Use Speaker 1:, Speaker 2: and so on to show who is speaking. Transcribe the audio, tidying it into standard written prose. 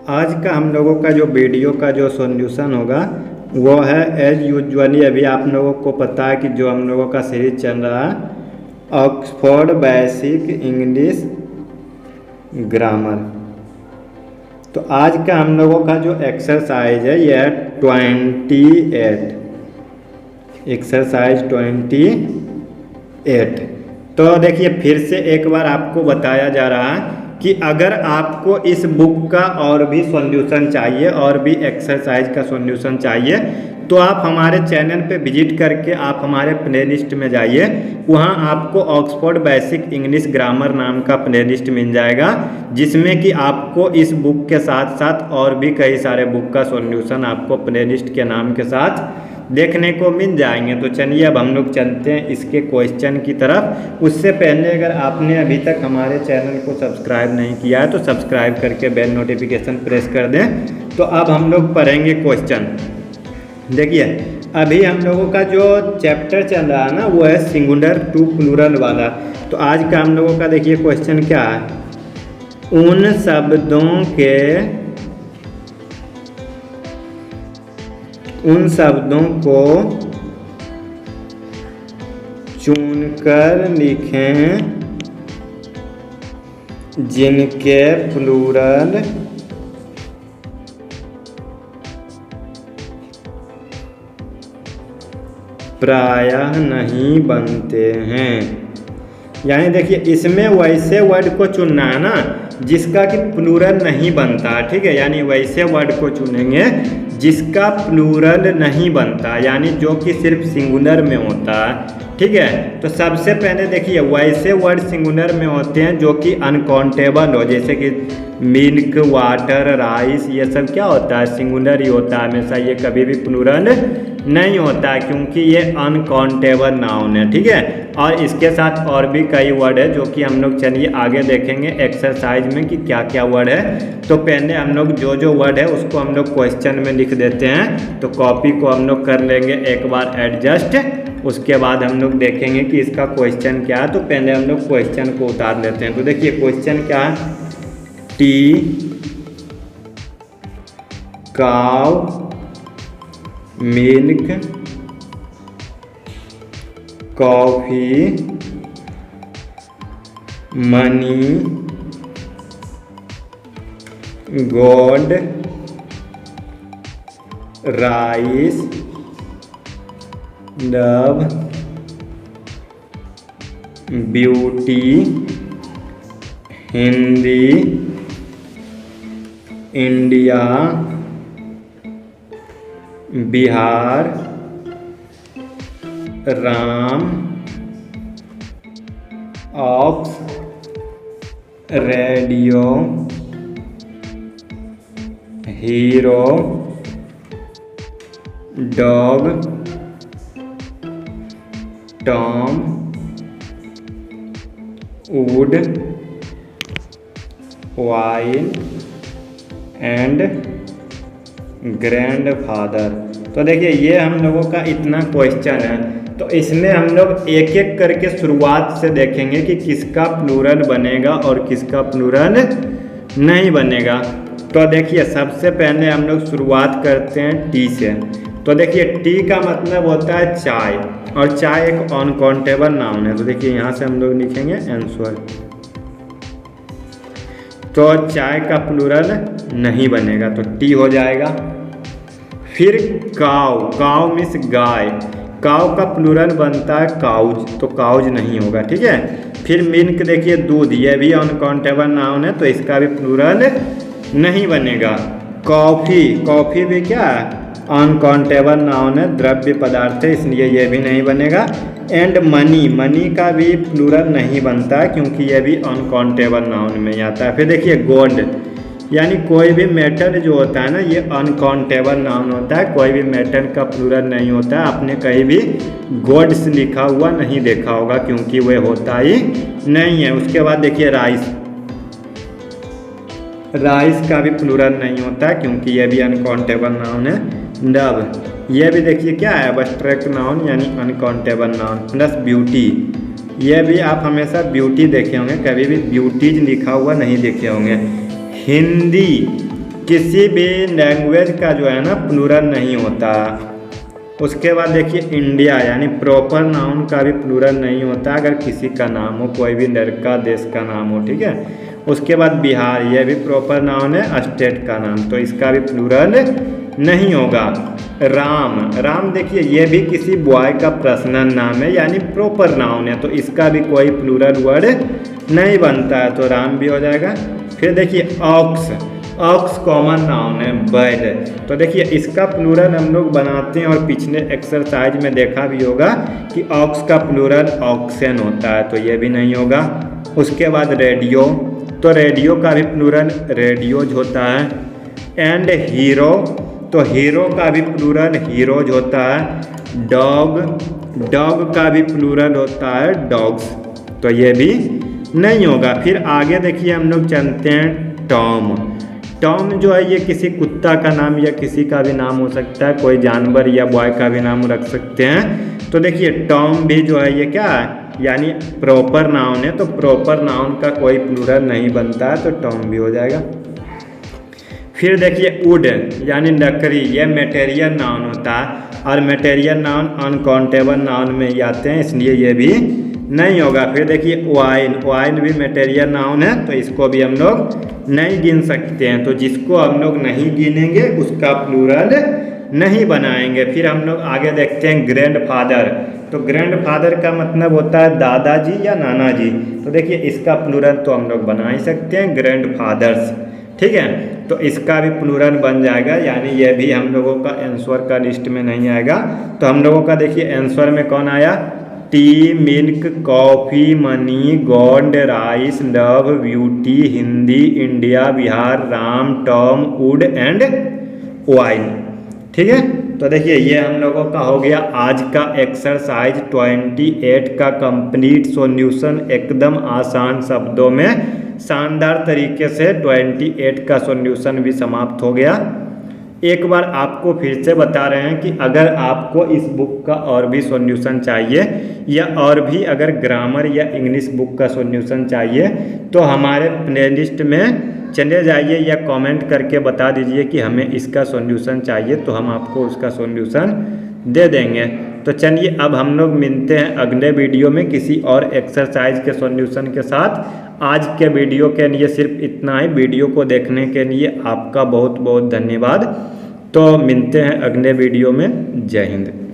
Speaker 1: आज का हम लोगों का जो वीडियो का जो सॉल्यूशन होगा वो है एज यूजुअली। अभी आप लोगों को पता है कि जो हम लोगों का सीरीज चल रहा है ऑक्सफोर्ड बेसिक इंग्लिश ग्रामर। तो आज का हम लोगों का जो एक्सरसाइज है यह है 28, एक्सरसाइज 28। तो देखिए फिर से एक बार आपको बताया जा रहा है कि अगर आपको इस बुक का और भी सॉल्यूशन चाहिए और भी एक्सरसाइज का सॉल्यूशन चाहिए तो आप हमारे चैनल पे विजिट करके आप हमारे प्लेलिस्ट में जाइए। वहाँ आपको ऑक्सफोर्ड बेसिक इंग्लिश ग्रामर नाम का प्लेलिस्ट मिल जाएगा, जिसमें कि आपको इस बुक के साथ साथ और भी कई सारे बुक का सॉल्यूशन आपको प्लेलिस्ट के नाम के साथ देखने को मिल जाएंगे। तो चलिए अब हम लोग चलते हैं इसके क्वेश्चन की तरफ। उससे पहले अगर आपने अभी तक हमारे चैनल को सब्सक्राइब नहीं किया है तो सब्सक्राइब करके बेल नोटिफिकेशन प्रेस कर दें। तो अब हम लोग पढ़ेंगे क्वेश्चन। देखिए अभी हम लोगों का जो चैप्टर चल रहा है ना वो है सिंगुलर टू प्लूरल वाला। तो आज का हम लोगों का देखिए क्वेश्चन क्या है, उन शब्दों को चुनकर लिखें जिनके प्लूरल प्रायः नहीं बनते हैं। यानी देखिए इसमें वैसे वर्ड को चुनना है ना जिसका कि प्लूरल नहीं बनता, ठीक है। यानी वैसे वर्ड को चुनेंगे जिसका प्लूरल नहीं बनता, यानी जो कि सिर्फ सिंगुलर में होता है, ठीक है। तो सबसे पहले देखिए वैसे वर्ड सिंगुलर में होते हैं जो कि अनकाउंटेबल हो, जैसे कि मिल्क, वाटर, राइस, ये सब क्या होता है, सिंगुलर ही होता है हमेशा। ये कभी भी प्लूरल नहीं होता है क्योंकि ये अनकाउंटेबल नाउन है, ठीक है। और इसके साथ और भी कई वर्ड है जो कि हम लोग चलिए आगे देखेंगे एक्सरसाइज में कि क्या क्या वर्ड है। तो पहले हम लोग जो जो वर्ड है उसको हम लोग क्वेश्चन में लिख देते हैं। तो कॉपी को हम लोग कर लेंगे एक बार एडजस्ट, उसके बाद हम लोग देखेंगे कि इसका क्वेश्चन क्या है। तो पहले हम लोग क्वेश्चन को उतार लेते हैं। तो देखिए क्वेश्चन क्या है, tea, cow, milk, coffee, money, god, rice, love, beauty, Hindi, India, Bihar, Ram, ox, radio, hero, dog, Tom, wood, wine and grandfather. तो देखिए ये हम लोगों का इतना क्वेश्चन है। तो इसमें हम लोग एक एक करके शुरुआत से देखेंगे कि किसका प्लूरल बनेगा और किसका प्लूरल नहीं बनेगा। तो देखिए सबसे पहले हम लोग शुरुआत करते हैं टी से। तो देखिए टी का मतलब होता है चाय, और चाय एक अनकाउंटेबल नाउन है। तो देखिए यहाँ से हम लोग लिखेंगे आंसर। तो चाय का प्लूरल नहीं बनेगा तो टी हो जाएगा। फिर काव, काव मीन्स गाय, काव का प्लूरल बनता है काउज, तो काउज नहीं होगा, ठीक है। फिर मिल्क देखिए दूध, ये भी अनकाउंटेबल नाउन है तो इसका भी प्लूरल नहीं बनेगा। कॉफ़ी, कॉफ़ी भी क्या है, अनकाउंटेबल नाउन है, द्रव्य पदार्थ है, इसलिए ये भी नहीं बनेगा। एंड मनी, मनी का भी प्लूरल नहीं बनता है क्योंकि ये भी अनकाउंटेबल नाउन में ही आता है। फिर देखिए गोल्ड, यानी कोई भी मेटल जो होता है ना ये अनकाउंटेबल नाउन होता है, कोई भी मेटल का प्लूरल नहीं होता है। आपने कहीं भी गोड्स लिखा हुआ नहीं देखा होगा क्योंकि वह होता ही नहीं है। उसके बाद देखिए राइस, राइस का भी प्लूरल नहीं होता है क्योंकि यह भी अनकाउंटेबल नाउन है। लव, यह भी देखिए क्या है, एब्स्ट्रैक्ट नाउन यानी अनकाउंटेबल नाउन। प्लस ब्यूटी, यह भी आप हमेशा ब्यूटी देखे होंगे, कभी भी ब्यूटीज लिखा हुआ नहीं देखे होंगे। हिंदी, किसी भी लैंग्वेज का जो है ना प्लूरल नहीं होता। उसके बाद देखिए इंडिया यानी प्रॉपर नाउन का भी प्लूरल नहीं होता अगर किसी का नाम हो, कोई भी लड़का देश का नाम हो, ठीक है। उसके बाद बिहार, ये भी प्रॉपर नाउन है स्टेट का नाम, तो इसका भी प्लूरल नहीं होगा। राम, राम देखिए ये भी किसी बॉय का पर्सनल नाम है यानी प्रॉपर नाउन है, तो इसका भी कोई प्लूरल वर्ड नहीं बनता है, तो राम भी हो जाएगा। फिर देखिए ऑक्स, ऑक्स कॉमन नाउन है बैल, तो देखिए इसका प्लूरल हम लोग बनाते हैं और पिछले एक्सरसाइज में देखा भी होगा कि ऑक्स का प्लूरल ऑक्सन होता है, तो ये भी नहीं होगा। उसके बाद रेडियो, तो रेडियो का भी प्लूरल रेडियोज होता है। एंड हीरो, तो हीरो का भी प्लूरल हीरोज होता है। डॉग, डॉग का भी प्लूरल होता है डॉग्स, तो ये भी नहीं होगा। फिर आगे देखिए हम लोग चलते हैं टॉम, टॉम जो है ये किसी कुत्ता का नाम या किसी का भी नाम हो सकता है, कोई जानवर या बॉय का भी नाम रख सकते हैं। तो देखिए टॉम भी जो है ये क्या है यानी प्रॉपर नाउन है, तो प्रॉपर नाउन का कोई प्लूरल नहीं बनता है, तो टॉम भी हो जाएगा। फिर देखिए वुड यानी लकड़ी, ये मटेरियल नाउन होता है और मटेरियल नाउन अनकाउंटेबल नाउन में ही आते हैं, इसलिए ये भी नहीं होगा। फिर देखिए वाइन, वाइन भी मटेरियल नाउन है, तो इसको भी हम लोग नहीं गिन सकते हैं, तो जिसको हम लोग नहीं गिनेंगे उसका प्लूरल नहीं बनाएंगे। फिर हम लोग आगे देखते हैं ग्रैंडफादर, तो ग्रैंडफादर का मतलब होता है दादाजी या नाना जी, तो देखिए इसका प्लूरल तो हम लोग बना ही सकते हैं ग्रैंडफादर्स, ठीक है। तो इसका भी प्लूरल बन जाएगा, यानी ये भी हम लोगों का आंसर का लिस्ट में नहीं आएगा। तो हम लोगों का देखिए आंसर में कौन आया, T, milk, coffee, money, gold, rice, love, beauty, Hindi, India, Bihar, Ram, Tom, would and wine, ठीक है। तो देखिए ये हम लोगों का हो गया आज का एक्सरसाइज 28 का कंप्लीट सॉल्यूशन, एकदम आसान शब्दों में शानदार तरीके से 28 का सॉल्यूशन भी समाप्त हो गया। एक बार आपको फिर से बता रहे हैं कि अगर आपको इस बुक का और भी सॉल्यूशन चाहिए या और भी अगर ग्रामर या इंग्लिश बुक का सॉल्यूशन चाहिए तो हमारे प्लेलिस्ट में चले जाइए या कमेंट करके बता दीजिए कि हमें इसका सॉल्यूशन चाहिए, तो हम आपको उसका सॉल्यूशन दे देंगे। तो चलिए अब हम लोग मिलते हैं अगले वीडियो में किसी और एक्सरसाइज के सॉल्यूशन के साथ। आज के वीडियो के लिए सिर्फ इतना ही। वीडियो को देखने के लिए आपका बहुत बहुत धन्यवाद। तो मिलते हैं अगले वीडियो में। जय हिंद।